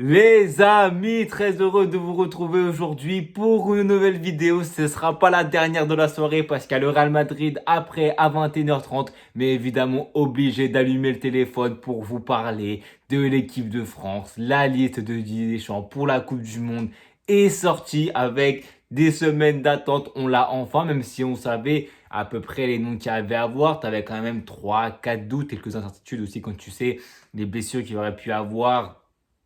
Les amis, très heureux de vous retrouver aujourd'hui pour une nouvelle vidéo. Ce ne sera pas la dernière de la soirée parce qu'il y a le Real Madrid après à 21h30. Mais évidemment obligé d'allumer le téléphone pour vous parler de l'équipe de France. La liste de Didier Deschamps pour la Coupe du Monde est sortie avec des semaines d'attente. On l'a enfin, même si on savait à peu près les noms qu'il y avait à voir. Tu avais quand même 3, 4 doutes, quelques incertitudes aussi quand tu sais les blessures qu'il aurait pu avoir,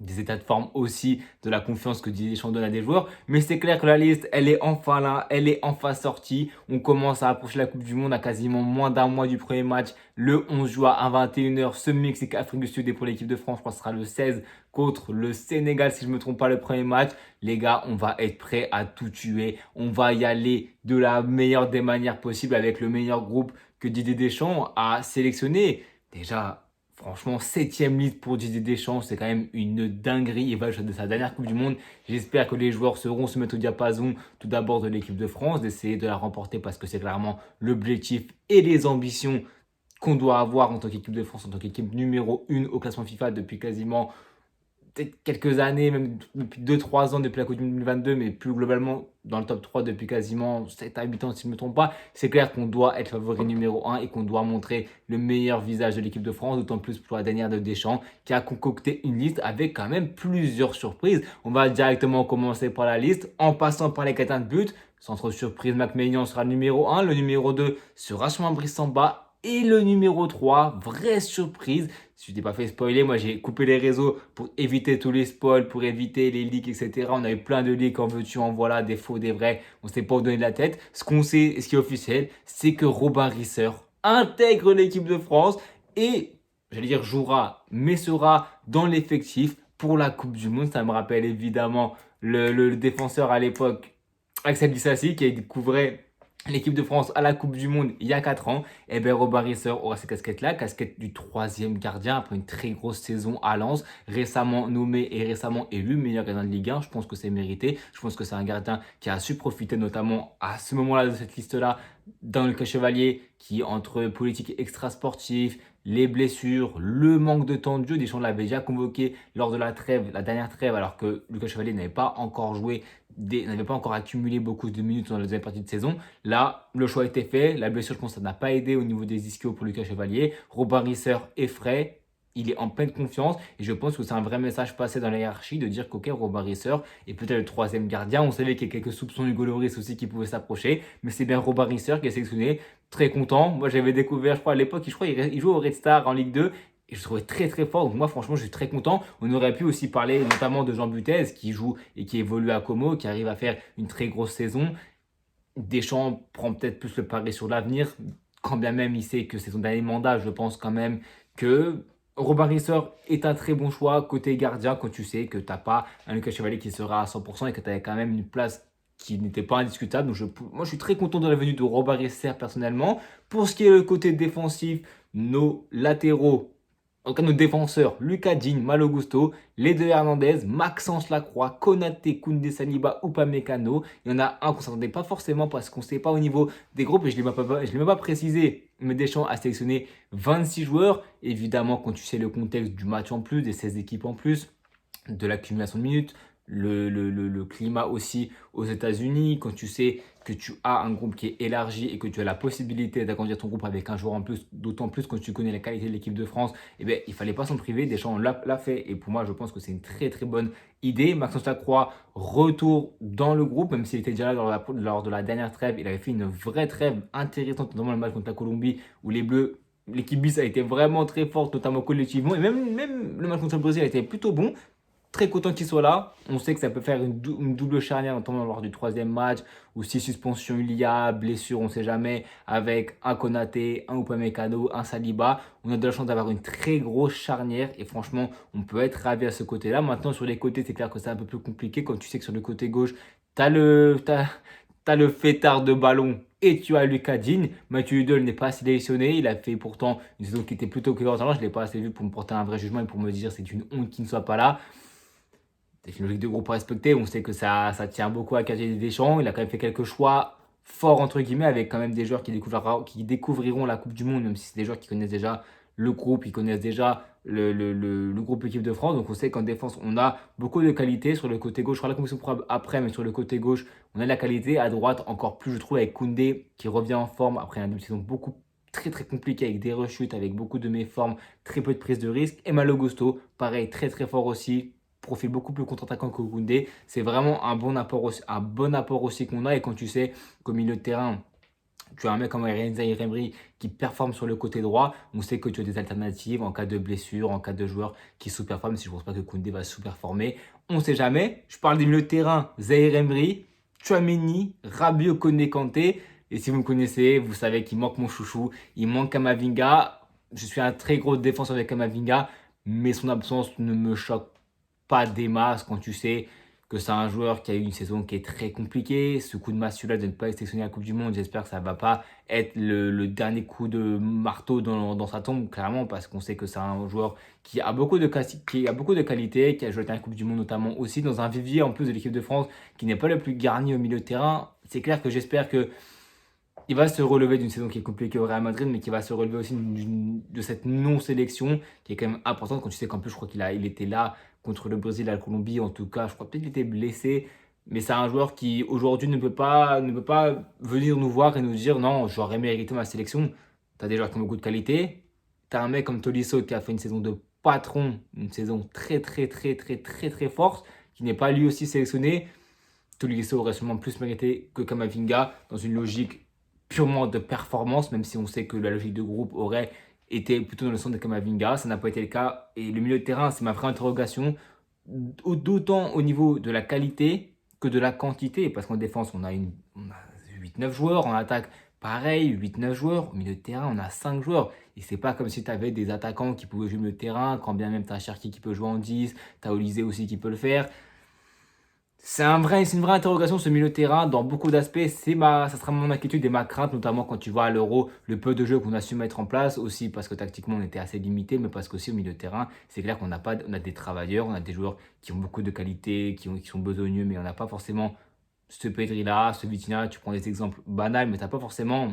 des états de forme aussi, de la confiance que Didier Deschamps donne à des joueurs. Mais c'est clair que la liste, elle est enfin là, elle est enfin sortie. On commence à approcher la Coupe du Monde à quasiment moins d'un mois du premier match. Le 11 juin à 21h, ce Mexique, Afrique du Sud. Et pour l'équipe de France, je crois que ce sera le 16 contre le Sénégal, si je ne me trompe pas, le premier match. Les gars, on va être prêts à tout tuer. On va y aller de la meilleure des manières possibles avec le meilleur groupe que Didier Deschamps a sélectionné. Déjà, franchement, septième liste pour Didier Deschamps, c'est quand même une dinguerie. Il va jouer de sa dernière Coupe du Monde. J'espère que les joueurs sauront se mettre au diapason tout d'abord de l'équipe de France, d'essayer de la remporter parce que c'est clairement l'objectif et les ambitions qu'on doit avoir en tant qu'équipe de France, en tant qu'équipe numéro 1 au classement FIFA depuis quasiment peut-être quelques années, même depuis 2-3 ans depuis la Coupe du Monde 2022, mais plus globalement dans le top 3 depuis quasiment 7 à 8 ans si je ne me trompe pas. C'est clair qu'on doit être favori numéro 1 et qu'on doit montrer le meilleur visage de l'équipe de France, d'autant plus pour la dernière de Deschamps qui a concocté une liste avec quand même plusieurs surprises. On va directement commencer par la liste en passant par les gardiens de but. Sans trop de surprise, Mac Maignan sera le numéro 1, le numéro 2 sera Soumain Brissamba et le numéro 3, vraie surprise, si je t'ai pas fait spoiler, moi j'ai coupé les réseaux pour éviter tous les spoils, pour éviter les leaks, etc. On a eu plein de leaks, en veux-tu, en voilà, des faux, des vrais. On ne s'est pas donné de la tête. Ce qu'on sait, ce qui est officiel, c'est que Robin Risser intègre l'équipe de France et, j'allais dire jouera, mais sera dans l'effectif pour la Coupe du Monde. Ça me rappelle évidemment le défenseur à l'époque, Axel Disasi, qui a découvert l'équipe de France à la Coupe du Monde il y a 4 ans. Et bien Robin Risser aura cette casquette-là, casquette du troisième gardien après une très grosse saison à Lens, récemment nommé et récemment élu meilleur gardien de Ligue 1. Je pense que c'est mérité. Je pense que c'est un gardien qui a su profiter notamment à ce moment-là de cette liste-là dans le cas Chevalier qui, entre politique extra-sportive, les blessures, le manque de temps de jeu, Deschamps l'avait déjà convoqué lors de la trêve, la dernière trêve, alors que Lucas Chevalier n'avait pas encore joué, n'avait pas encore accumulé beaucoup de minutes dans la deuxième partie de saison. Là, le choix a été fait. La blessure, je pense, ça n'a pas aidé au niveau des ischios pour Lucas Chevalier. Robin Risser est frais. Il est en pleine confiance et je pense que c'est un vrai message passé dans la hiérarchie de dire qu'ok, Robin Risser est peut-être le troisième gardien. On savait qu'il y a quelques soupçons Hugo Lloris aussi qui pouvaient s'approcher, mais c'est bien Robin Risser qui est sélectionné. Très content. Moi, j'avais découvert, je crois, à l'époque, je crois il jouait au Red Star en Ligue 2. Et je trouvais très très fort. Donc moi franchement je suis très content. On aurait pu aussi parler notamment de Jean Butez qui joue et qui évolue à Como, qui arrive à faire une très grosse saison. Deschamps prend peut-être plus le pari sur l'avenir, quand bien même il sait que c'est son dernier mandat. Je pense quand même que Robin Risser est un très bon choix côté gardien quand tu sais que tu n'as pas un Lucas Chevalier qui sera à 100% et que tu avais quand même une place qui n'était pas indiscutable. Donc moi je suis très content de la venue de Robin Risser personnellement. Pour ce qui est le côté défensif, nos latéraux, en tout cas nos défenseurs, Lucas Digne, Malo Gusto, les deux Hernandez, Maxence Lacroix, Konaté, Koundé Saliba, Upamecano. Il y en a un qu'on ne s'attendait pas forcément parce qu'on ne sait pas au niveau des groupes et je ne l'ai même pas précisé. Mais Deschamps a sélectionné 26 joueurs. Évidemment, quand tu sais le contexte du match en plus, des 16 équipes en plus, de l'accumulation de minutes, le climat aussi aux États-Unis, quand tu sais que tu as un groupe qui est élargi et que tu as la possibilité d'agrandir ton groupe avec un joueur en plus, d'autant plus quand tu connais la qualité de l'équipe de France, eh bien, il ne fallait pas s'en priver. Deschamps l'a fait et pour moi, je pense que c'est une très très bonne idée. Maxence Lacroix, retour dans le groupe, même s'il était déjà là lors de la dernière trêve, il avait fait une vraie trêve intéressante, notamment le match contre la Colombie où les Bleus, l'équipe bis a été vraiment très forte, notamment collectivement, et même le match contre le Brésil a été plutôt bon. Très content qu'il soit là. On sait que ça peut faire une double charnière, notamment lors du troisième match, ou si suspension il y a, blessure, on ne sait jamais, avec un Konaté, un Upamecano, un Saliba. On a de la chance d'avoir une très grosse charnière et franchement, on peut être ravi à ce côté-là. Maintenant, sur les côtés, c'est clair que c'est un peu plus compliqué. Quand tu sais que sur le côté gauche, t'as le fêtard de ballon et tu as Lucas Digne. Mathieu Hudel n'est pas sélectionné. Il a fait pourtant une saison qui était plutôt cohérente. Je ne l'ai pas assez vu pour me porter un vrai jugement et pour me dire c'est une honte qu'il ne soit pas là. C'est une logique de groupe à respecter. On sait que ça tient beaucoup à Didier Deschamps. Il a quand même fait quelques choix forts, entre guillemets, avec quand même des joueurs qui découvriront la Coupe du Monde, même si c'est des joueurs qui connaissent déjà le groupe, ils connaissent déjà le groupe équipe de France. Donc on sait qu'en défense, on a beaucoup de qualité. Sur le côté gauche, je ferai la commission après, mais sur le côté gauche, on a de la qualité. À droite, encore plus, je trouve, avec Koundé qui revient en forme après un début de saison beaucoup très très compliqué, avec des rechutes, avec beaucoup de méformes, très peu de prise de risque. Et Malo Gusto, pareil, très très fort aussi. Profil beaucoup plus contre-attaquant que Koundé. C'est vraiment un bon apport aussi qu'on a. Et quand tu sais qu'au milieu de terrain, tu as un mec comme Zaïre Emery qui performe sur le côté droit, on sait que tu as des alternatives en cas de blessure, en cas de joueur qui sous-performe. Si je ne pense pas que Koundé va sous-performer, on ne sait jamais. Je parle des milieux de terrain, Zaïre Emery, Tchouaméni, Rabiot, Koné, Kanté. Et si vous me connaissez, vous savez qu'il manque mon chouchou, il manque Kamavinga. Je suis un très gros défenseur avec Kamavinga, mais son absence ne me choque pas des masses quand tu sais que c'est un joueur qui a eu une saison qui est très compliquée. Ce coup de massue-là de ne pas être sélectionné à la Coupe du Monde, j'espère que ça ne va pas être le dernier coup de marteau dans sa tombe, clairement, parce qu'on sait que c'est un joueur qui a beaucoup de qualité, qui a joué à la Coupe du Monde notamment aussi, dans un vivier en plus de l'équipe de France, qui n'est pas le plus garni au milieu de terrain. C'est clair que j'espère que il va se relever d'une saison qui est compliquée au Real Madrid, mais qui va se relever aussi de cette non-sélection qui est quand même importante. Quand tu sais qu'en plus, je crois il était là contre le Brésil, la Colombie, en tout cas, je crois peut-être qu'il était blessé. Mais c'est un joueur qui aujourd'hui ne peut pas venir nous voir et nous dire non, j'aurais mérité ma sélection. Tu as des joueurs qui ont beaucoup de qualité. Tu as un mec comme Tolisso qui a fait une saison de patron, une saison très très très très très très forte, qui n'est pas lui aussi sélectionné. Tolisso aurait sûrement plus mérité que Kamavinga dans une logique purement de performance, même si on sait que la logique de groupe aurait été plutôt dans le sens de Kamavinga. Ça n'a pas été le cas. Et le milieu de terrain, c'est ma vraie interrogation, d'autant au niveau de la qualité que de la quantité. Parce qu'en défense, on a 8-9 joueurs. En attaque, pareil, 8-9 joueurs. Au milieu de terrain, on a 5 joueurs. Et c'est pas comme si tu avais des attaquants qui pouvaient jouer au milieu de terrain, quand bien même tu as Cherki qui peut jouer en 10, tu as Olysée aussi qui peut le faire. C'est une vraie interrogation ce milieu de terrain dans beaucoup d'aspects. Ça sera mon inquiétude et ma crainte, notamment quand tu vois à l'Euro le peu de jeux qu'on a su mettre en place, aussi parce que tactiquement on était assez limité, mais parce qu'aussi au milieu de terrain, c'est clair on a des travailleurs, on a des joueurs qui ont beaucoup de qualité, qui sont besogneux, mais on n'a pas forcément ce Pedri-là, ce Vitinha. Tu prends des exemples banals, mais tu n'as pas forcément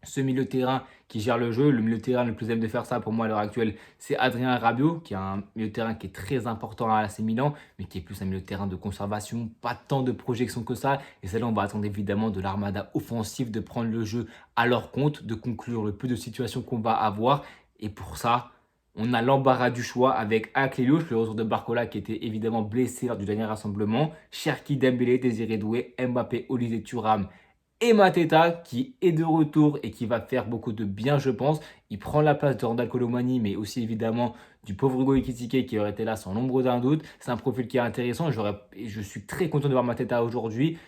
ce milieu de terrain qui gère le jeu. Le milieu de terrain le plus aime de faire ça pour moi à l'heure actuelle, c'est Adrien Rabiot, qui a un milieu de terrain qui est très important à l'AC Milan, mais qui est plus un milieu de terrain de conservation, pas tant de projection que ça. Et celle-là, on va attendre évidemment de l'armada offensive de prendre le jeu à leur compte, de conclure le peu de situations qu'on va avoir. Et pour ça, on a l'embarras du choix avec Akeliouche, le retour de Barcola qui était évidemment blessé lors du dernier rassemblement, Cherki, Dembélé, Désiré Doué, Mbappé, Olysée, Thuram et Mateta qui est de retour et qui va faire beaucoup de bien, je pense. Il prend la place de Randal Colomani, mais aussi évidemment du pauvre Hugo Ekitike qui aurait été là sans l'ombre d'un doute. C'est un profil qui est intéressant. Je suis très content de voir Mateta aujourd'hui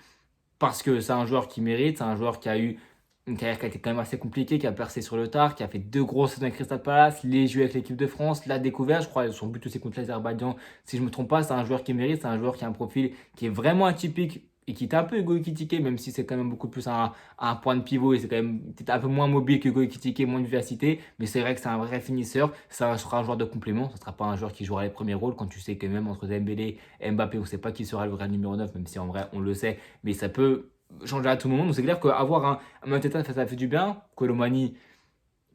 parce que c'est un joueur qui mérite. C'est un joueur qui a eu une carrière qui a été quand même assez compliquée, qui a percé sur le tard, qui a fait 2 grosses saisons avec Crystal Palace, les jeux avec l'équipe de France, l'a découvert, je crois, son but aussi contre l'Azerbaïdjan. Si je ne me trompe pas, c'est un joueur qui mérite, c'est un joueur qui a un profil qui est vraiment atypique et qui est un peu Hugo Ekitike, même si c'est quand même beaucoup plus un point de pivot et c'est quand même peut-être un peu moins mobile qu'Hugo Ekitike, moins de vivacité, mais c'est vrai que c'est un vrai finisseur, ça sera un joueur de complément, ça ne sera pas un joueur qui jouera les premiers rôles quand tu sais que même entre Dembélé et Mbappé, on ne sait pas qui sera le vrai numéro 9, même si en vrai on le sait, mais ça peut changer à tout moment. Donc c'est clair qu'avoir un Mateta, ça fait du bien. Colomani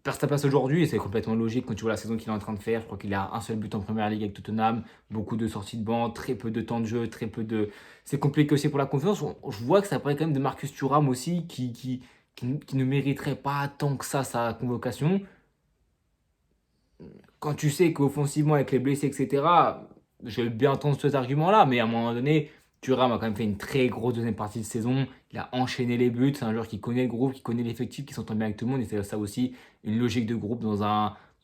perd sa place aujourd'hui et c'est complètement logique quand tu vois la saison qu'il est en train de faire. Je crois qu'il a un seul but en première ligue avec Tottenham, beaucoup de sorties de banc, très peu de temps de jeu, très peu de. C'est compliqué aussi pour la confiance. Je vois que ça paraît quand même de Marcus Thuram aussi qui ne mériterait pas tant que ça sa convocation. Quand tu sais qu'offensivement, avec les blessés, etc., je vais bien entendre cet argument-là, mais à un moment donné, Thuram a quand même fait une très grosse deuxième partie de saison. Il a enchaîné les buts. C'est un joueur qui connaît le groupe, qui connaît l'effectif, qui s'entend bien avec tout le monde. Et c'est ça aussi une logique de groupe dans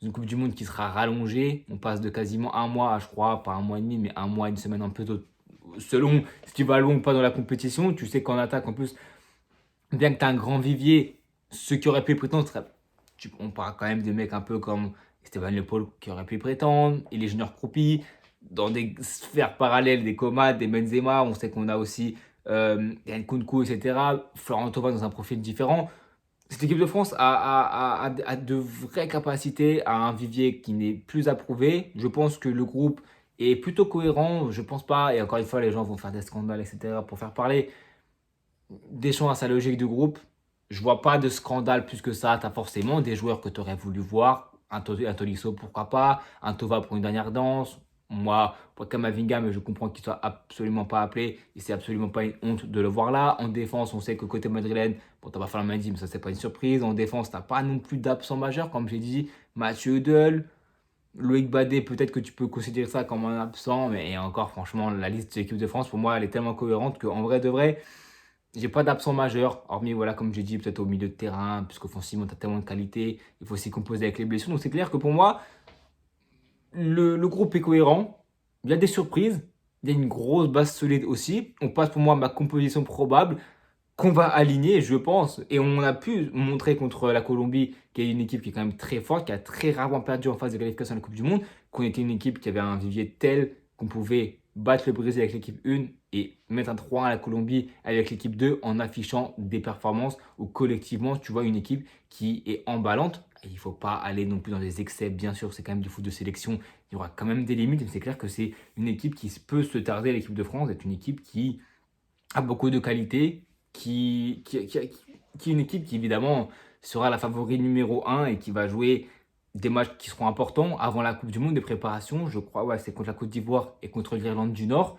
une Coupe du Monde qui sera rallongée. On passe de quasiment un mois à, je crois, pas un mois et demi, mais un mois, une semaine un peu tôt. Selon si tu vas loin ou pas dans la compétition, tu sais qu'en attaque, en plus, bien que tu as un grand vivier, ceux qui auraient pu prétendre, on parle quand même de mecs un peu comme Stéphane Le Paul qui aurait pu y prétendre, et les juniors croupis, dans des sphères parallèles, des Coman, des Benzema, on sait qu'on a aussi Yann Kounkou, etc. Florent Thauvin dans un profil différent. Cette équipe de France a de vraies capacités, a un vivier qui n'est plus approuvé. Je pense que le groupe est plutôt cohérent. Je pense pas, et encore une fois, les gens vont faire des scandales, etc. pour faire parler. Deschamps a sa logique de groupe. Je vois pas de scandale plus que ça. Tu as forcément des joueurs que tu aurais voulu voir. Un Tolisso, pourquoi pas. Un Tova pour une dernière danse. Moi, pour Kamavinga, mais je comprends qu'il soit absolument pas appelé. Et c'est absolument pas une honte de le voir là. En défense, on sait que côté madrilène, bon, t'as pas fait la main dit, mais ça, c'est pas une surprise. En défense, t'as pas non plus d'absent majeur, comme j'ai dit. Mathieu Eudel, Loïc Badé, peut-être que tu peux considérer ça comme un absent, mais encore, franchement, la liste de l'équipe de France, pour moi, elle est tellement cohérente qu'en vrai de vrai, j'ai pas d'absent majeur, hormis, voilà, comme j'ai dit, peut-être au milieu de terrain, puisqu'offensivement, tu as tellement de qualité, il faut aussi composer avec les blessures. Donc, c'est clair que pour moi, le groupe est cohérent, il y a des surprises, il y a une grosse base solide aussi. On passe pour moi à ma composition probable qu'on va aligner, je pense. Et on a pu montrer contre la Colombie, qui est une équipe qui est quand même très forte, qui a très rarement perdu en phase de qualification à la Coupe du Monde, qu'on était une équipe qui avait un vivier tel qu'on pouvait battre le Brésil avec l'équipe 1 et mettre un 3-1 à la Colombie avec l'équipe 2 en affichant des performances où collectivement, tu vois une équipe qui est emballante. Et il ne faut pas aller non plus dans des excès, bien sûr, c'est quand même du foot de sélection, il y aura quand même des limites, mais c'est clair que c'est une équipe qui peut se tarder, l'équipe de France, est une équipe qui a beaucoup de qualité, qui est une équipe qui évidemment sera la favorite numéro un et qui va jouer des matchs qui seront importants avant la Coupe du Monde, des préparations. Je crois, ouais, c'est contre la Côte d'Ivoire et contre l'Irlande du Nord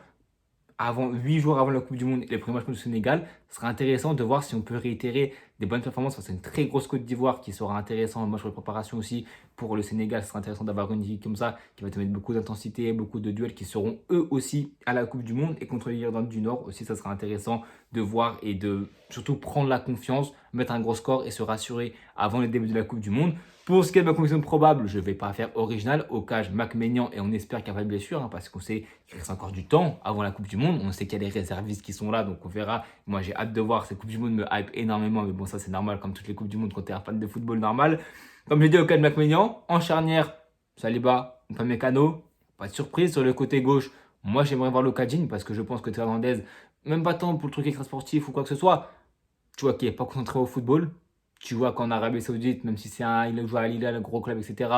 avant 8 jours avant la Coupe du Monde et les premiers matchs contre le Sénégal, ce sera intéressant de voir si on peut réitérer des bonnes performances face à une très grosse Côte d'Ivoire qui sera intéressant en match de préparation aussi pour le Sénégal. Ce sera intéressant d'avoir une équipe comme ça qui va te mettre beaucoup d'intensité, beaucoup de duels qui seront eux aussi à la Coupe du Monde et contre l'Irlande du Nord aussi, ça sera intéressant de voir et de surtout prendre la confiance, mettre un gros score et se rassurer avant le début de la Coupe du Monde. Pour ce qui est de ma conviction probable, je ne vais pas faire original. Au cage, Mac Maignan et on espère qu'il n'y a pas de blessure parce qu'on sait qu'il reste encore du temps avant la Coupe du Monde. On sait qu'il y a des réservistes qui sont là, donc on verra. Moi, j'ai hâte de voir. Cette Coupe du Monde me hype énormément, mais bon, ça c'est normal comme toutes les Coupes du Monde quand tu es un fan de football normal. Comme j'ai dit au cas de Mac Maignan, en charnière, Saliba, Upamecano, pas de surprise. Sur le côté gauche, moi j'aimerais voir Locadine parce que je pense que Théo Hernandez, même pas tant pour le truc extra sportif ou quoi que ce soit, tu vois qu'il n'est pas concentré au football. Tu vois qu'en Arabie Saoudite, même si il joue à Al-Hilal, un gros club, etc.,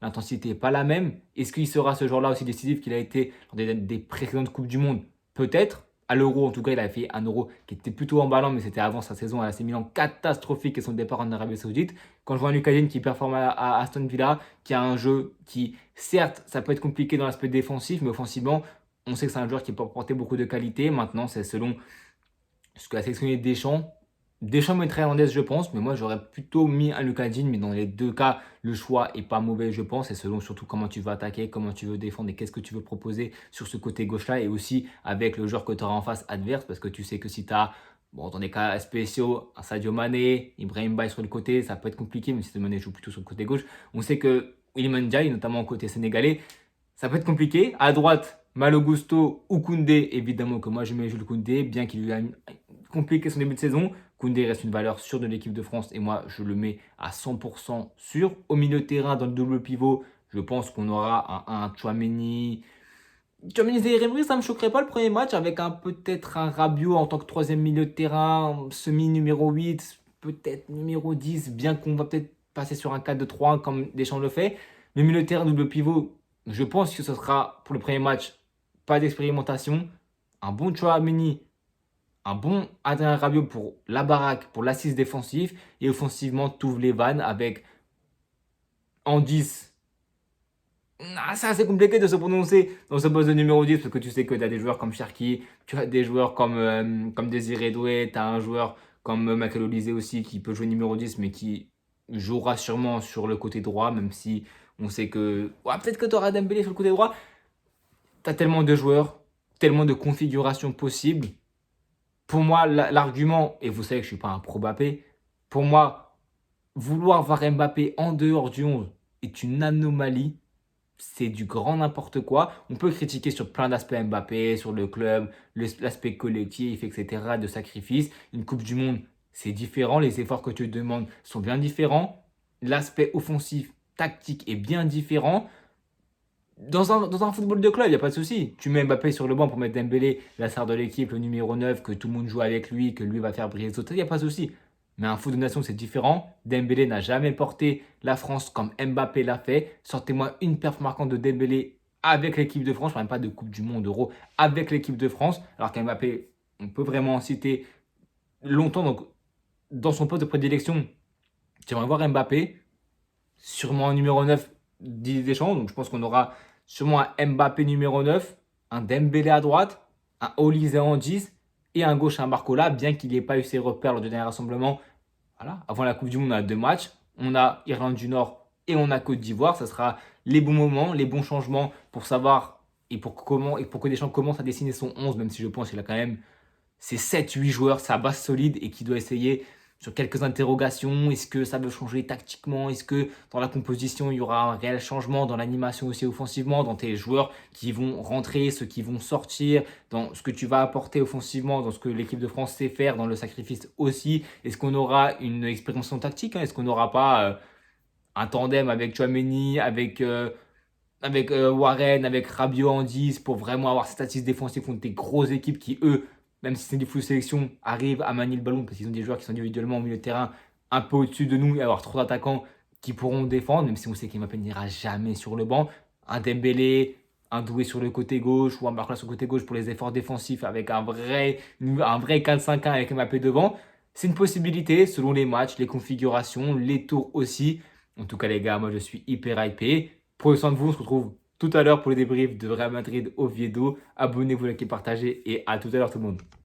l'intensité n'est pas la même. Est-ce qu'il sera ce genre-là aussi décisif qu'il a été lors des précédentes Coupes du Monde? Peut-être. À l'Euro, en tout cas, il a fait un Euro qui était plutôt emballant, mais c'était avant sa saison à l'AC Milan catastrophique et son départ en Arabie Saoudite. Quand je vois un Lucas qui performe à Aston Villa, qui a un jeu qui, certes, ça peut être compliqué dans l'aspect défensif, mais offensivement, on sait que c'est un joueur qui peut apporter beaucoup de qualité. Maintenant, c'est selon ce que la sélection des Deschamps. Deschamps mettrait Hernandez, je pense, mais moi j'aurais plutôt mis un Lucas Digne, mais dans les deux cas, le choix est pas mauvais, je pense, et selon surtout comment tu veux attaquer, comment tu veux défendre et qu'est-ce que tu veux proposer sur ce côté gauche-là, et aussi avec le joueur que tu auras en face adverse, parce que tu sais que si tu as, bon, dans des cas spéciaux, un Sadio Mané, Ibrahim Baye sur le côté, ça peut être compliqué, mais si Sadio Mané joue plutôt sur le côté gauche, on sait que Iliman Ndiaye, notamment côté sénégalais, ça peut être compliqué. À droite, Malo Gusto ou Koundé, évidemment que moi je mets Jules Koundé, bien qu'il ait compliqué son début de saison. Koundé reste une valeur sûre de l'équipe de France et moi je le mets à 100% sûr. Au milieu de terrain, dans le double pivot, je pense qu'on aura un Tchouaméni. Tchouaméni Zaïre Emery, ça ne me choquerait pas le premier match avec peut-être un Rabiot en tant que troisième milieu de terrain, semi numéro 8, peut-être numéro 10, bien qu'on va peut-être passer sur un 4-2-3-1 comme Deschamps le fait. Le milieu de terrain, double pivot, je pense que ce sera pour le premier match pas d'expérimentation. Un bon Tchouaméni, un bon Adrien Rabiot pour la baraque, pour l'assise défensif. Et offensivement, t'ouvres les vannes avec en 10. C'est assez compliqué de se prononcer dans ce poste de numéro 10 parce que tu sais que tu as des joueurs comme Cherki, tu as des joueurs comme Désiré Doué, tu as un joueur comme Michael Olise aussi qui peut jouer numéro 10 mais qui jouera sûrement sur le côté droit même si on sait que ouais, peut-être que tu auras Dembélé sur le côté droit. Tu as tellement de joueurs, tellement de configurations possibles. Pour moi, l'argument, et vous savez que je ne suis pas un pro Mbappé, pour moi, vouloir voir Mbappé en dehors du 11 est une anomalie. C'est du grand n'importe quoi. On peut critiquer sur plein d'aspects Mbappé, sur le club, l'aspect collectif, etc., de sacrifice. Une Coupe du Monde, c'est différent. Les efforts que tu demandes sont bien différents. L'aspect offensif, tactique est bien différent. Dans un football de club, il n'y a pas de souci. Tu mets Mbappé sur le banc pour mettre Dembélé, la star de l'équipe, le numéro 9, que tout le monde joue avec lui, que lui va faire briller les autres, il n'y a pas de souci. Mais un foot de nation, c'est différent. Dembélé n'a jamais porté la France comme Mbappé l'a fait. Sortez-moi une perf marquante de Dembélé avec l'équipe de France. Je ne parle même pas de Coupe du Monde, d'Euro, avec l'équipe de France. Alors qu'Mbappé, on peut vraiment en citer longtemps. Donc, dans son poste de prédilection, j'aimerais voir Mbappé. sûrement un numéro 9 Didier Deschamps. Donc je pense qu'on aura sûrement un Mbappé numéro 9, un Dembélé à droite, un Olise en 10 et un gauche, un Barcola, bien qu'il n'ait pas eu ses repères lors du dernier rassemblement. Voilà, avant la Coupe du Monde, on a 2 matchs. On a Irlande du Nord et on a Côte d'Ivoire. Ça sera les bons moments, les bons changements pour savoir et pour que Deschamps commence à dessiner son 11, même si je pense qu'il a quand même ses 7-8 joueurs, sa base solide et qui doit essayer sur quelques interrogations. Est-ce que ça veut changer tactiquement? Est-ce que dans la composition, il y aura un réel changement? Dans l'animation aussi offensivement, dans tes joueurs qui vont rentrer, ceux qui vont sortir, dans ce que tu vas apporter offensivement, dans ce que l'équipe de France sait faire, dans le sacrifice aussi. Est-ce qu'on aura une expérimentation tactique, hein? Est-ce qu'on n'aura pas un tandem avec Tchouaméni, avec Warren, avec Rabiot en 10 pour vraiment avoir cette assise défensive contre des grosses équipes qui, eux, même si c'est des full sélection, arrivent à manier le ballon parce qu'ils ont des joueurs qui sont individuellement au milieu de terrain un peu au-dessus de nous et avoir trois attaquants qui pourront défendre, même si on sait qu'Mbappé n'ira jamais sur le banc. Un Dembélé, un Doué sur le côté gauche ou un Barcola sur le côté gauche pour les efforts défensifs avec un vrai 4-5-1 avec Mbappé devant. C'est une possibilité selon les matchs, les configurations, les tours aussi. En tout cas, les gars, moi je suis hyper hypé. Prenez soin de vous, on se retrouve tout à l'heure pour le débrief de Real Madrid Oviedo. Abonnez-vous, likez, partagez et à tout à l'heure tout le monde.